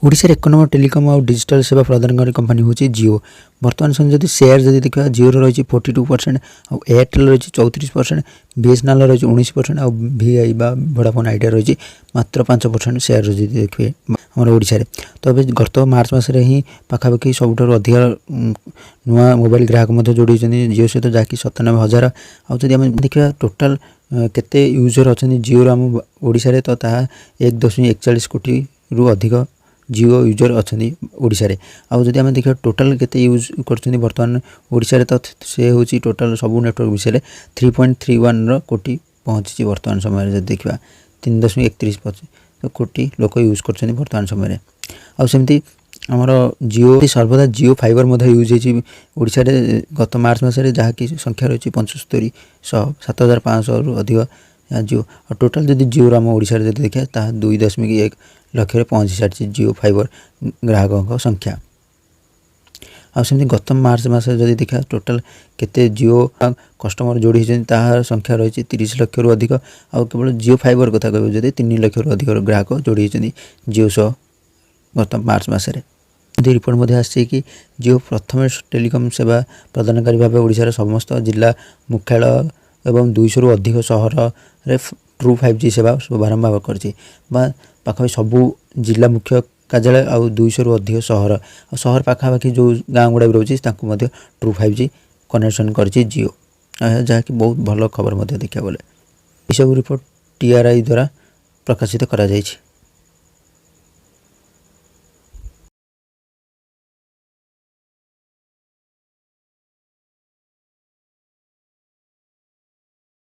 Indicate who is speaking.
Speaker 1: ओडिशा एक नंबर टेलीकम और डिजिटल सेवा प्रदानकारी कंपनी हूँ जियो। बर्तमान समय जब सेयार जब देखा जियो रही 42% और एयरटेल रही 34%, बीएसएनएल रही 19% और वीआई वोडाफोन आइडिया रही मात्र 5% सेयार देखिए आम ओडिशा रे। तो अभी गत मार्च मसरे ही पाखापाखि सबुठ अधिक नुआ मोबाइल ग्राहक जोड़ी जियो सहित जहाँकि 97,000। आम देखा टोटाल केते यूजर अच्छा जियो आम ओडिशा तो 1.41 कोटी रु अधिक जियो यूजर अच्छा ओडिशा रे। आउ जदि आम देखा टोटाल केते यूज कर बर्तमान ओडिशा रे तो से हूँ टोटाल सब नेटवर्क विषय 3.31 कोटी पहुँची बर्तमान समय जब देखा 3.31 कोटी लोक यूज कर बर्तमान समय। आमती आमर जियो सर्वदा जियो फाइबर यूज होड़शा गत मार्च मसरे जहाँकि संख्या रही 75 7,500 रु अधिक जियो। और टोटाल जब जियो आम ओडिशा रे देखा 2.1 लक्ष पहुँची सारी जियो फाइबर ग्राहकों संख्या। आमती गत मार्च मस जब देखा टोटाल केते जियो कस्टमर जोड़ी तार संख्या रही 30 लाख रु अधिक। आउ केवल जियो फाइबर कथा कह 3 लाख रु अधिक ग्राहक जोड़ी जियो सह गत मार्च मसरे। रिपोर्ट आसी कि जियो प्रथम टेलीकम सेवा प्रदानकारी भाव ओडिशार समस्त जिला मुख्यालय एवं 200 रु अधिक सहर रे ट्रू 5G सेवा शुभारंभ कर पाखापाखि सबू जिला मुख्य कार्यालय आउ 200 रु अधिक सहर सहर पाखापाखि जो गाँव गुड़ा भी रोचे ट्रू 5G कनेक्शन कर जियो, जहाँकि बहुत भल खबर देखा बोले। यह सब रिपोर्ट TRI द्वारा प्रकाशित करा जायछि।